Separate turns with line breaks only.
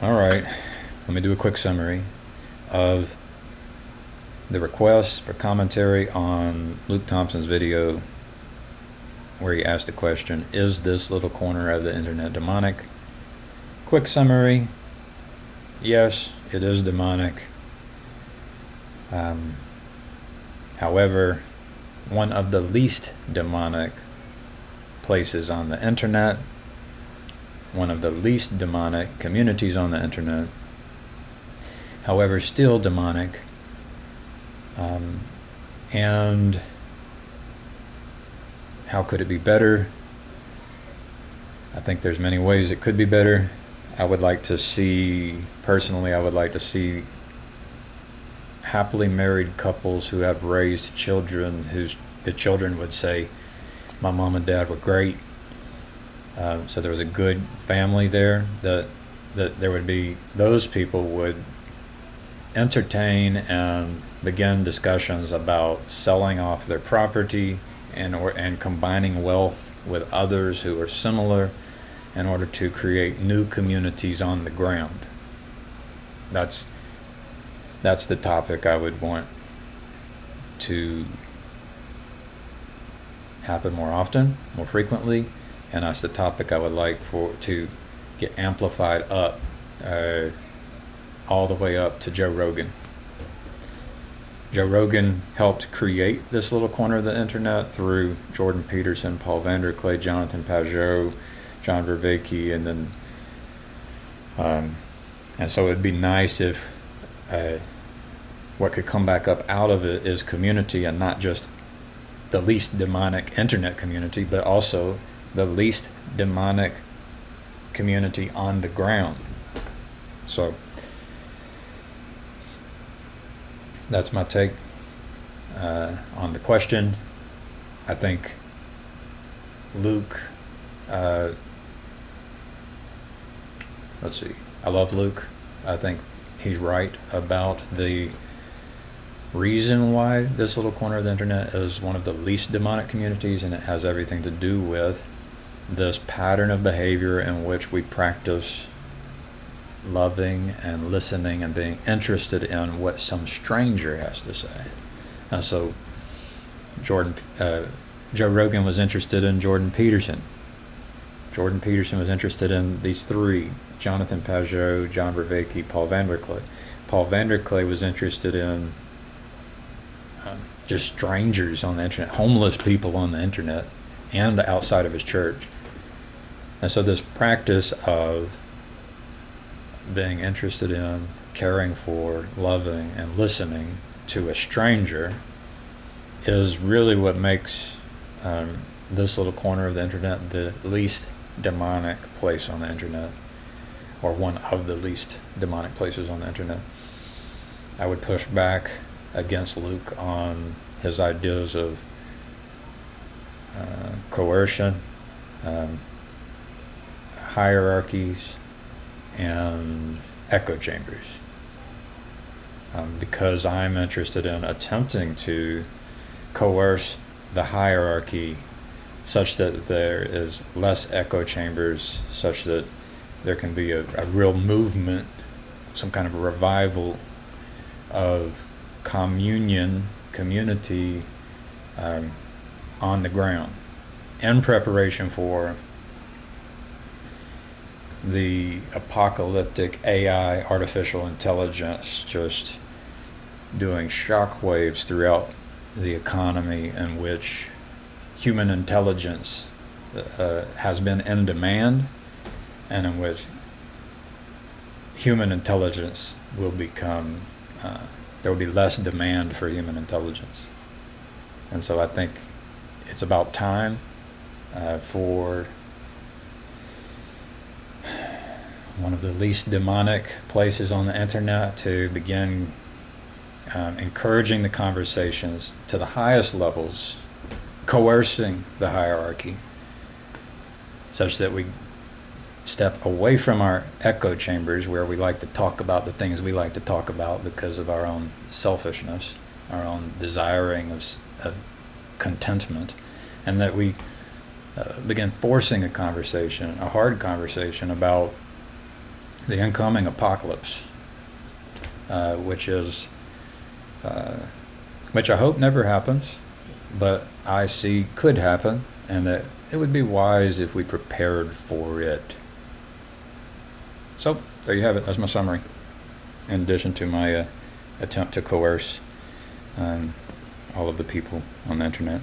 All right, let me do a quick summary of the request for commentary on Luke Thompson's video where he asked the question, is this little corner of the internet demonic? Quick summary, yes, it is demonic. However, one of the least demonic places on the internet, one of the least demonic communities on the internet, however, still demonic. And how could it be better? I think there's many ways it could be better. Personally, I would like to see happily married couples who have raised children the children would say, my mom and dad were great. So there was a good family there, that there would be, those people would entertain and begin discussions about selling off their property and combining wealth with others who are similar in order to create new communities on the ground. That's the topic I would want to happen more often, more frequently, and that's the topic I would like to get amplified up, all the way up to Joe Rogan. Joe Rogan helped create this little corner of the internet through Jordan Peterson, Paul Vanderklay, Jonathan Pajot, John Vervaeke, and then and so it'd be nice if what could come back up out of it is community, and not just the least demonic internet community, but also the least demonic community on the ground. So that's my take on the question. I think Luke, let's see, I love Luke. I think he's right about the reason why this little corner of the internet is one of the least demonic communities, and it has everything to do with this pattern of behavior in which we practice loving and listening and being interested in what some stranger has to say. And so Joe Rogan was interested in Jordan Peterson. Jordan Peterson was interested in these three: Jonathan Pajot, John Vervaeke, Paul Vanderklay. Paul Vanderklay was interested in just strangers on the internet, homeless people on the internet and outside of his church. And so this practice of being interested in, caring for, loving, and listening to a stranger is really what makes this little corner of the internet the least demonic place on the internet, or one of the least demonic places on the internet. I would push back against Luke on his ideas of coercion, hierarchies, and echo chambers, because I'm interested in attempting to coerce the hierarchy such that there is less echo chambers, such that there can be a real movement, some kind of a revival of community on the ground, in preparation for the apocalyptic AI, artificial intelligence, just doing shockwaves throughout the economy, in which human intelligence has been in demand, and in which human intelligence will become, there will be less demand for human intelligence. And so I think it's about time for one of the least demonic places on the internet to begin encouraging the conversations to the highest levels, coercing the hierarchy, such that we step away from our echo chambers, where we like to talk about the things we like to talk about because of our own selfishness, our own desiring of contentment, and that we begin forcing a conversation, a hard conversation, about the incoming apocalypse, which is which I hope never happens, but I see could happen, and that it would be wise if we prepared for it. So there you have it. That's my summary. In addition to my attempt to coerce all of the people on the internet.